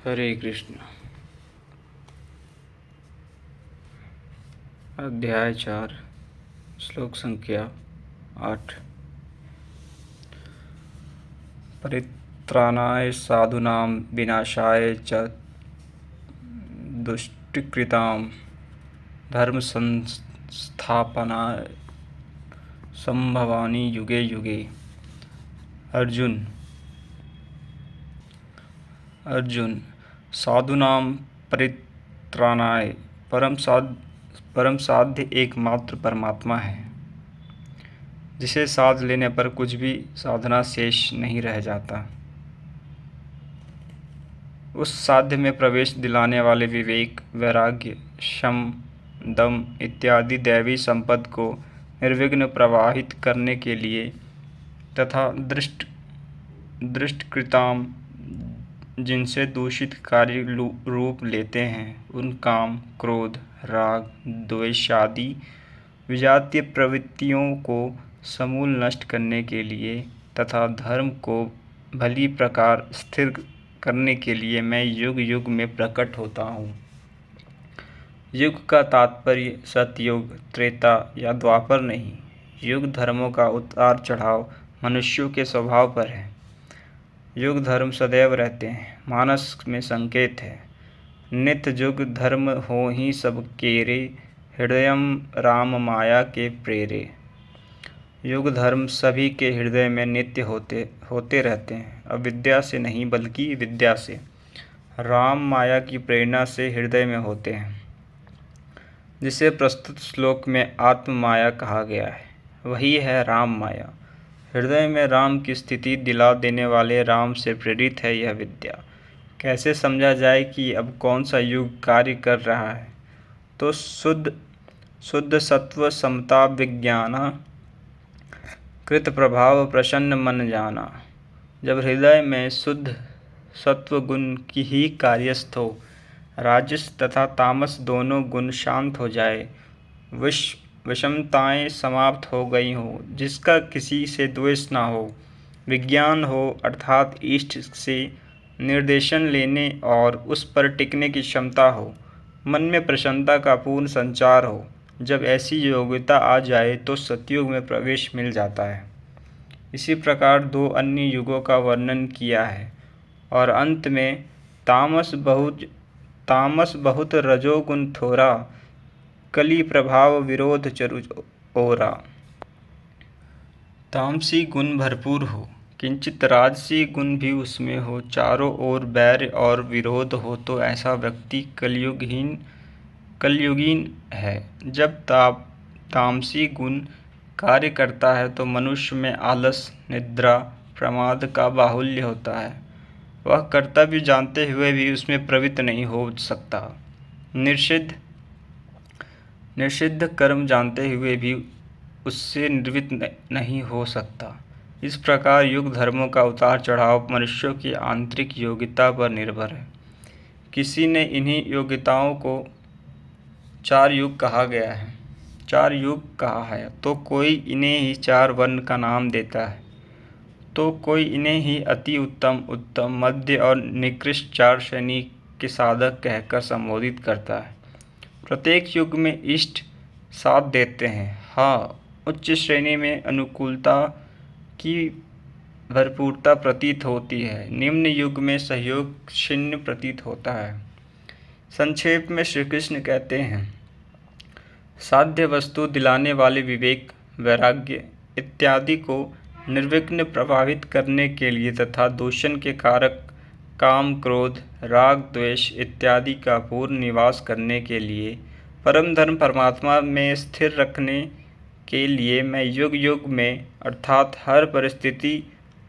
हरे कृष्ण। अध्याय 4 श्लोक संख्या 8। परित्राणाय साधूनां विनाशाय च दुष्कृतां धर्म संस्थापनाय संभवामि युगे युगे। अर्जुन साधूनां परित्राणाय परम साध्य एकमात्र परमात्मा है, जिसे साध लेने पर कुछ भी साधना शेष नहीं रह जाता। उस साध्य में प्रवेश दिलाने वाले विवेक, वैराग्य, शम, दम इत्यादि दैवी संपद को निर्विघ्न प्रवाहित करने के लिए तथा दुष्कृताम जिनसे दूषित कार्य रूप लेते हैं, उन काम, क्रोध, राग, द्वेष आदि विजातीय प्रवृत्तियों को समूल नष्ट करने के लिए तथा धर्म को भली प्रकार स्थिर करने के लिए मैं युग युग में प्रकट होता हूँ। युग का तात्पर्य सतयुग, त्रेता या द्वापर नहीं। युग धर्मों का उतार चढ़ाव मनुष्यों के स्वभाव पर है। युग धर्म सदैव रहते हैं, मानस में संकेत है। नित्य युग धर्म हो ही सब केरे, हृदयम राम माया के प्रेरे। युग धर्म सभी के हृदय में नित्य होते रहते हैं, अविद्या से नहीं बल्कि विद्या से, राम माया की प्रेरणा से हृदय में होते हैं, जिसे प्रस्तुत श्लोक में आत्म माया कहा गया है। वही है राम माया। हृदय में राम की स्थिति दिला देने वाले राम से प्रेरित है यह विद्या। कैसे समझा जाए कि अब कौन सा युग कार्य कर रहा है? तो शुद्ध सत्व समता विज्ञान कृत प्रभाव प्रसन्न मन जाना। जब हृदय में शुद्ध सत्व गुण की ही कार्यस्थ हो, राजस तथा तामस दोनों गुण शांत हो जाए, विषमताएं समाप्त हो गई हो, जिसका किसी से द्वेष ना हो, विज्ञान हो अर्थात इष्ट से निर्देशन लेने और उस पर टिकने की क्षमता हो, मन में प्रसन्नता का पूर्ण संचार हो, जब ऐसी योग्यता आ जाए तो सतयुग में प्रवेश मिल जाता है। इसी प्रकार दो अन्य युगों का वर्णन किया है और अंत में तामस बहुत रजोगुण थोड़ा, कली प्रभाव विरोध चरु ओरा। तामसी गुण भरपूर हो, किंचित राजसी गुण भी उसमें हो, चारों ओर बैर और विरोध हो, तो ऐसा व्यक्ति कलयुगीन है। जब तामसी गुण कार्य करता है तो मनुष्य में आलस, निद्रा, प्रमाद का बाहुल्य होता है। वह कर्तव्य जानते हुए भी उसमें प्रवृत्त नहीं हो सकता। निषिद्ध कर्म जानते हुए भी उससे निवृत्त नहीं हो सकता। इस प्रकार युग धर्मों का उतार चढ़ाव मनुष्यों की आंतरिक योग्यता पर निर्भर है। किसी ने इन्हीं योग्यताओं को 4 युग कहा है, तो कोई इन्हें ही 4 वर्ण का नाम देता है, तो कोई इन्हें ही अति उत्तम, उत्तम, मध्य और निकृष्ट 4 श्रेणी के साधक कहकर संबोधित करता है। प्रत्येक युग में इष्ट साथ देते हैं। हाँ, उच्च श्रेणी में अनुकूलता की भरपूरता प्रतीत होती है, निम्न युग में सहयोग क्षीण प्रतीत होता है। संक्षेप में श्री कृष्ण कहते हैं, साध्य वस्तु दिलाने वाले विवेक, वैराग्य इत्यादि को निर्विघ्न प्रभावित करने के लिए तथा दूषण के कारक काम, क्रोध, राग, द्वेष इत्यादि का पूर्ण निवास करने के लिए, परम धर्म परमात्मा में स्थिर रखने के लिए मैं युग युग में अर्थात हर परिस्थिति,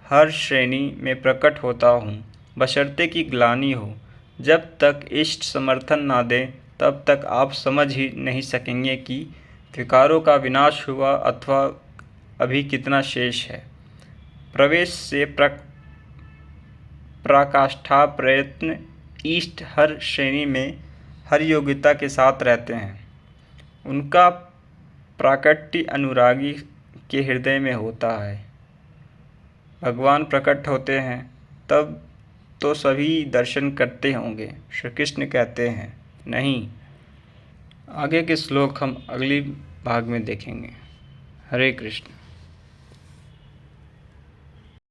हर श्रेणी में प्रकट होता हूँ, बशर्ते कि ग्लानि हो। जब तक इष्ट समर्थन ना दे, तब तक आप समझ ही नहीं सकेंगे कि विकारों का विनाश हुआ अथवा अभी कितना शेष है। प्रवेश से पराकाष्ठा प्रयत्न इष्ट हर श्रेणी में हर योग्यता के साथ रहते हैं। उनका प्राकट्य अनुरागी के हृदय में होता है। भगवान प्रकट होते हैं तब तो सभी दर्शन करते होंगे। श्री कृष्ण कहते हैं, नहीं। आगे के श्लोक हम अगली भाग में देखेंगे। हरे कृष्ण।